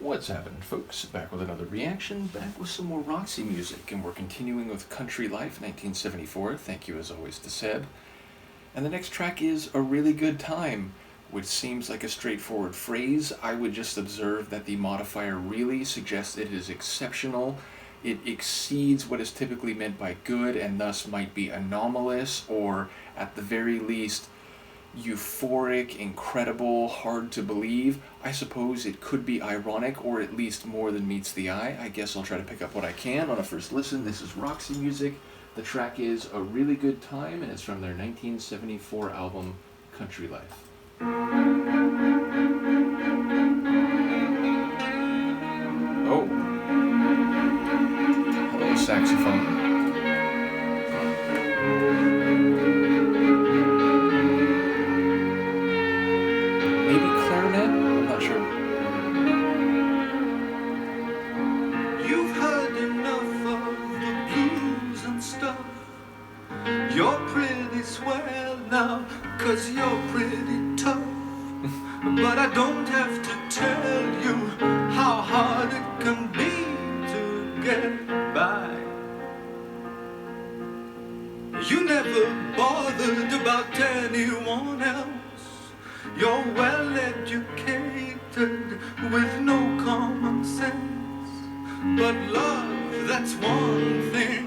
What's happening, folks? Back with another reaction, back with some more Roxy music, and we're continuing with Country Life 1974. Thank you as always to Seb. And the next track is A Really Good Time, which seems like a straightforward phrase. I would just observe that the modifier really suggests it is exceptional. It exceeds what is typically meant by good and thus might be anomalous, or at the very least, euphoric, incredible, hard to believe. I suppose it could be ironic, or at least more than meets the eye. I guess I'll try to pick up what I can on a first listen. This is Roxy music. The track is A Really Good Time, and it's from their 1974 album, Country Life. Oh. Hello, saxophone. You're pretty swell now, 'cause you're pretty tough. But I don't have to tell you how hard it can be to get by. You never bothered about anyone else. You're well educated with no common sense. But love, that's one thing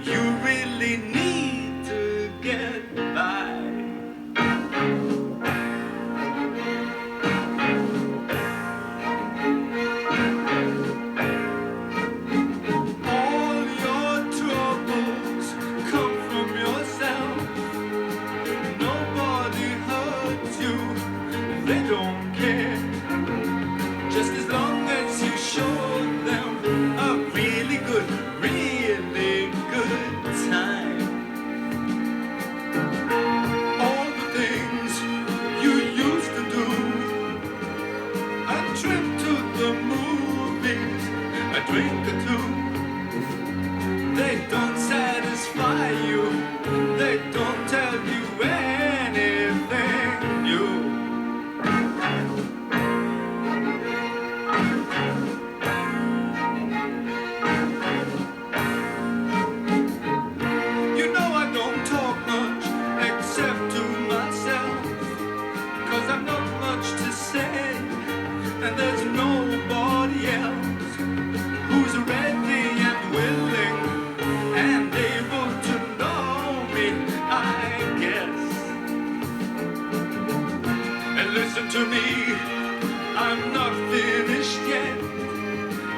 you really need to get by. All your troubles come from yourself. Nobody hurts you, they don't care. Just as long as you show them a really good time. All the things you used to do, a trip to the movies, a drink or two, they don't satisfy you, they don't tell you anything new. And there's nobody else who's ready and willing and able to know me, I guess. And listen to me, I'm not finished yet.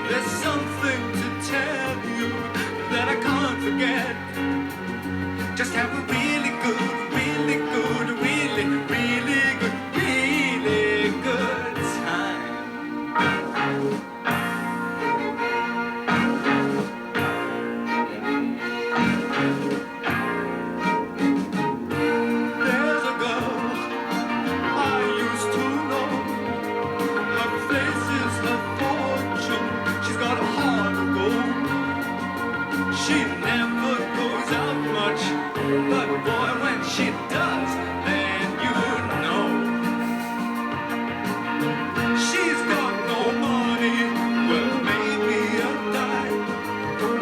There's something to tell you that I can't forget. Just have a really good, really good, really, really good, really good time. There's a girl I used to know. Her face is her fortune. She's got a heart of gold. She never goes out much, but boy, when she does, then you know. She's got no money, well maybe a dime,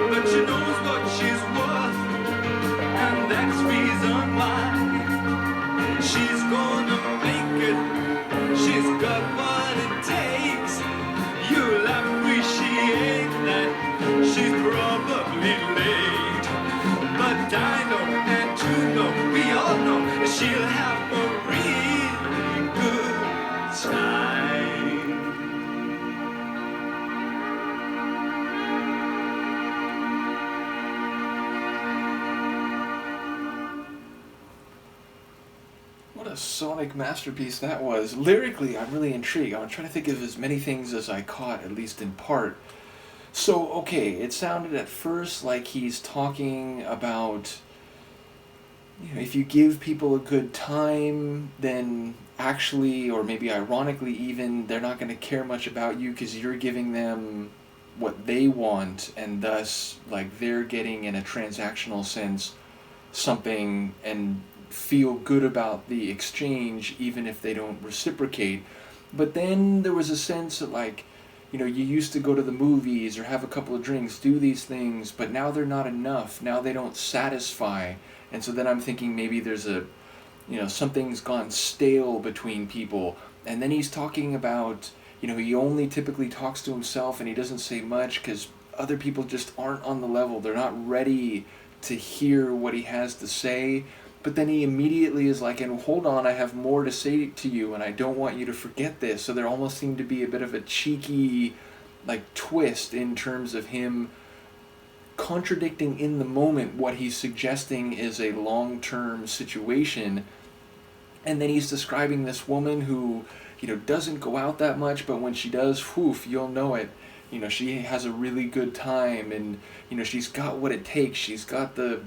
but she knows what she's worth, and that's reason why she's gonna make it. She's got what it takes. You'll appreciate that. She's probably late, but I know and you know, we all know she'll have a really good time. What a sonic masterpiece that was. Lyrically, I'm really intrigued. I'm trying to think of as many things as I caught, at least in part. So, okay, it sounded at first like he's talking about, if you give people a good time, then actually, or maybe ironically even, they're not going to care much about you because you're giving them what they want, and thus, like, they're getting, in a transactional sense, something and feel good about the exchange even if they don't reciprocate. But then there was a sense that, like, you know, you used to go to the movies or have a couple of drinks, do these things, but now they're not enough. Now they don't satisfy. And so then I'm thinking maybe there's a, you know, something's gone stale between people. And then he's talking about, you know, he only typically talks to himself and he doesn't say much because other people just aren't on the level. They're not ready to hear what he has to say. But then he immediately is like, and hold on, I have more to say to you and I don't want you to forget this. So there almost seemed to be a bit of a cheeky like twist in terms of him contradicting in the moment what he's suggesting is a long-term situation. And then he's describing this woman who, you know, doesn't go out that much, but when she does, whew, you'll know it. You know, she has a really good time, and, you know, she's got what it takes. She's got the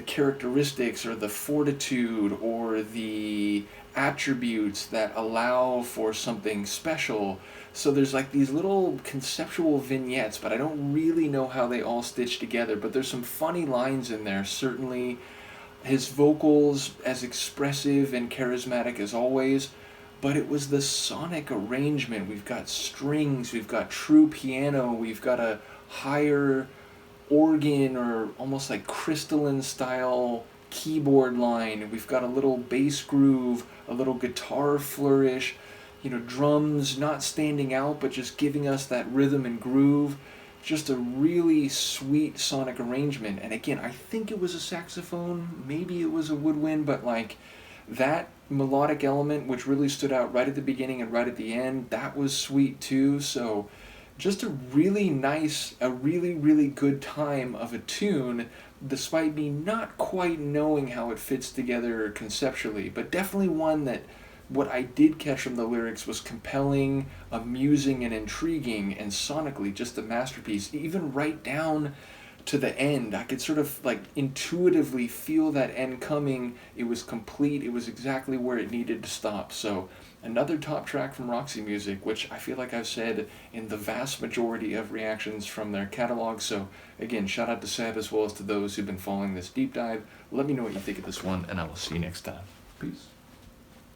characteristics or the fortitude or the attributes that allow for something special. So there's like these little conceptual vignettes, but I don't really know how they all stitch together. But there's some funny lines in there, certainly. His vocals as expressive and charismatic as always, but it was the sonic arrangement. We've got strings, we've got true piano, we've got a higher organ or almost like crystalline style keyboard line. We've got a little bass groove, a little guitar flourish, you know, drums not standing out but just giving us that rhythm and groove. Just a really sweet sonic arrangement. And again, I think it was a saxophone, maybe it was a woodwind, but like that melodic element which really stood out right at the beginning and right at the end, that was sweet too. So just a really nice, a really, really good time of a tune, despite me not quite knowing how it fits together conceptually, but definitely one that what I did catch from the lyrics was compelling, amusing, and intriguing, and sonically just a masterpiece. Even right down to the end, I could sort of like intuitively feel that end coming. It was complete. It was exactly where it needed to stop. So another top track from Roxy Music, which I feel like I've said in the vast majority of reactions from their catalog. So again, shout out to Seb as well as to those who've been following this deep dive. Let me know what you think of this one, and I will see you next time. Peace.